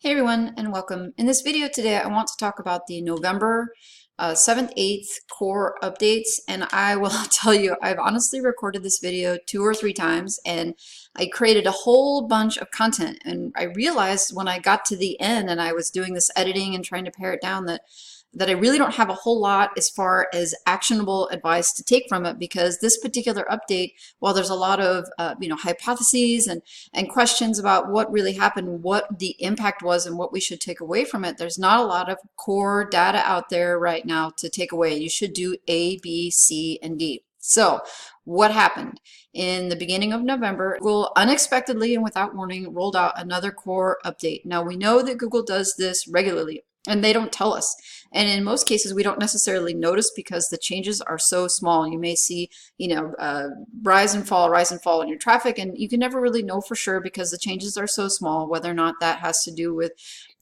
Hey everyone, and welcome. In this video today, I want to talk about the November 7th, 8th core updates, and I will tell you, I've honestly recorded this video 2 or 3 times, and I created a whole bunch of content, and I realized when I got to the end and I was doing this editing and trying to pare it down that I really don't have a whole lot as far as actionable advice to take from it, because this particular update, while there's a lot of hypotheses and questions about what really happened, what the impact was, and what we should take away from it, there's not a lot of core data out there right now to take away. You should do A, B, C, and D. So what happened? In the beginning of November, Google unexpectedly and without warning rolled out another core update. Now we know that Google does this regularly, and they don't tell us. And in most cases, we don't necessarily notice because the changes are so small. You may see, rise and fall in your traffic, and you can never really know for sure because the changes are so small, whether or not that has to do with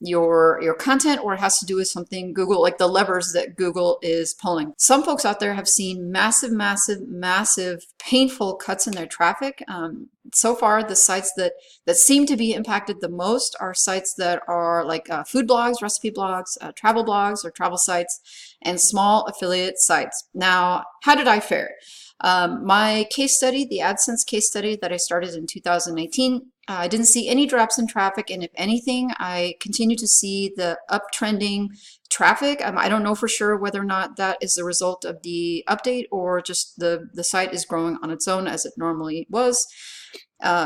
your content or it has to do with something Google, like the levers that Google is pulling. Some folks out there have seen massive, painful cuts in their traffic. So far, the sites that seem to be impacted the most are sites that are like food blogs, recipe blogs, travel blogs or travel sites, and small affiliate sites. Now, how did I fare? My case study, the AdSense case study that I started in 2019, I didn't see any drops in traffic, and if anything, I continue to see the uptrending traffic. I don't know for sure whether or not that is the result of the update or just the site is growing on its own as it normally was.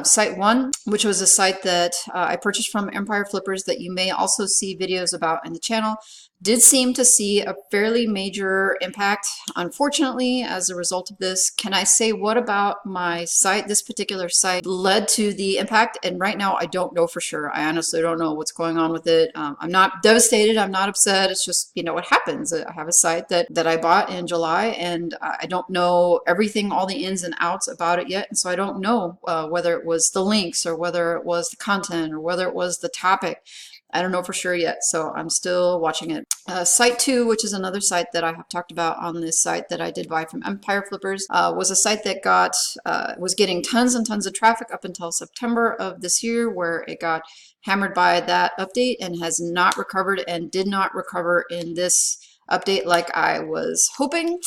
Site 1, which was a site that I purchased from Empire Flippers that you may also see videos about in the channel, did seem to see a fairly major impact, unfortunately, as a result of this. Can I say what about my site, this particular site, led to the impact? And right now, I don't know for sure. I honestly don't know what's going on with it. I'm not devastated. I'm not upset. It's just, what happens. I have a site that I bought in July, and I don't know everything, all the ins and outs about it yet. And so I don't know whether it was the links or whether it was the content or whether it was the topic. I don't know for sure yet, so I'm still watching it. Site 2, which is another site that I have talked about on this site that I did buy from Empire Flippers, was a site that was getting tons and tons of traffic up until September of this year, where it got hammered by that update and has not recovered and did not recover in this update like I was hoping,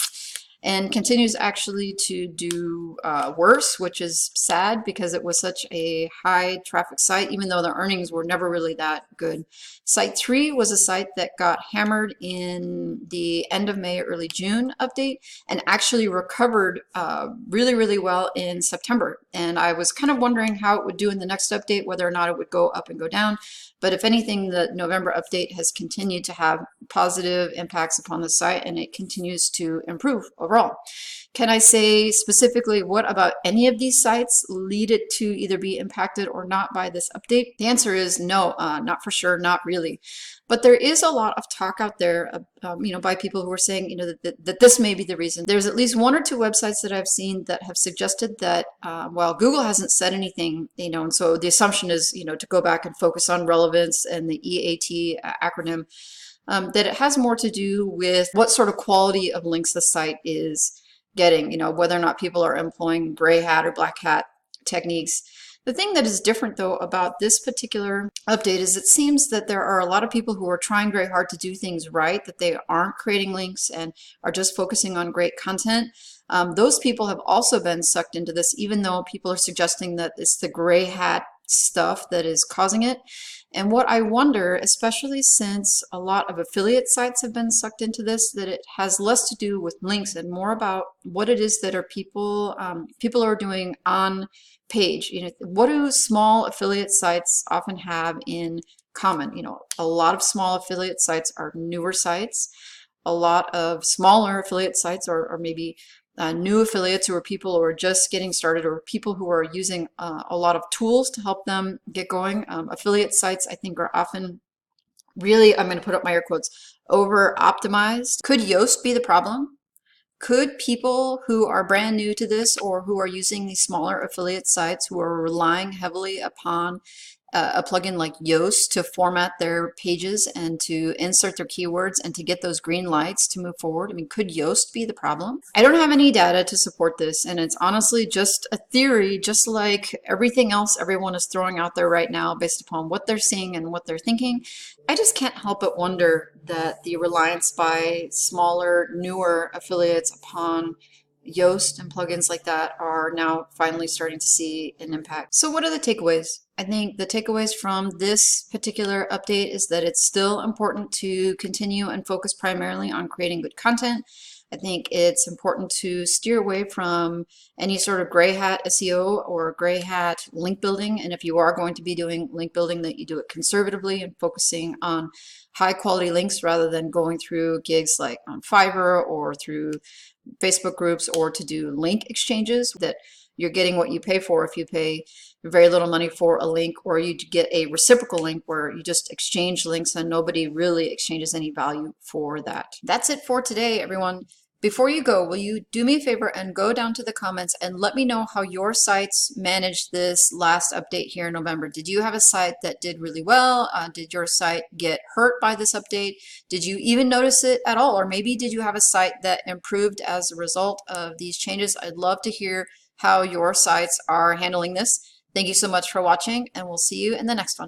and continues actually to do worse, which is sad because it was such a high traffic site, even though the earnings were never really that good. Site 3 was a site that got hammered in the end of May, early June update, and actually recovered really well in September. And I was kind of wondering how it would do in the next update, whether or not it would go up and go down. But if anything, the November update has continued to have positive impacts upon the site, and it continues to improve overall. Can I say specifically what about any of these sites lead it to either be impacted or not by this update? The answer is no, not for sure, not really. But there is a lot of talk out there, by people who are saying, that this may be the reason. There's at least 1 or 2 websites that I've seen that have suggested that, while Google hasn't said anything, and so the assumption is, to go back and focus on relevance and the EAT acronym, that it has more to do with what sort of quality of links the site is getting, whether or not people are employing gray hat or black hat techniques. The thing that is different, though, about this particular update is it seems that there are a lot of people who are trying very hard to do things right, that they aren't creating links and are just focusing on great content. Those people have also been sucked into this, even though people are suggesting that it's the gray hat stuff that is causing it. And what I wonder, especially since a lot of affiliate sites have been sucked into this, that it has less to do with links and more about what it is that are people are doing on page. What do small affiliate sites often have in common? A lot of small affiliate sites are newer sites. A lot of smaller affiliate sites are maybe new affiliates, or people who are just getting started, or people who are using a lot of tools to help them get going. Affiliate sites, I think, are often really, I'm going to put up my air quotes, over optimized. Could Yoast be the problem? Could people who are brand new to this, or who are using these smaller affiliate sites, who are relying heavily upon a plugin like Yoast to format their pages and to insert their keywords and to get those green lights to move forward? I mean, could Yoast be the problem? I don't have any data to support this, and it's honestly just a theory, just like everything else everyone is throwing out there right now based upon what they're seeing and what they're thinking. I just can't help but wonder that the reliance by smaller, newer affiliates upon Yoast and plugins like that are now finally starting to see an impact. So what are the takeaways? I think the takeaways from this particular update is that it's still important to continue and focus primarily on creating good content. I think it's important to steer away from any sort of gray hat SEO or gray hat link building. And if you are going to be doing link building, that you do it conservatively and focusing on high quality links rather than going through gigs like on Fiverr or through Facebook groups or to do link exchanges, that you're getting what you pay for if you pay very little money for a link, or you get a reciprocal link where you just exchange links and nobody really exchanges any value for that. That's it for today, everyone. Before you go, will you do me a favor and go down to the comments and let me know how your sites managed this last update here in November? Did you have a site that did really well? Did your site get hurt by this update? Did you even notice it at all? Or maybe did you have a site that improved as a result of these changes? I'd love to hear how your sites are handling this. Thank you so much for watching, and we'll see you in the next one.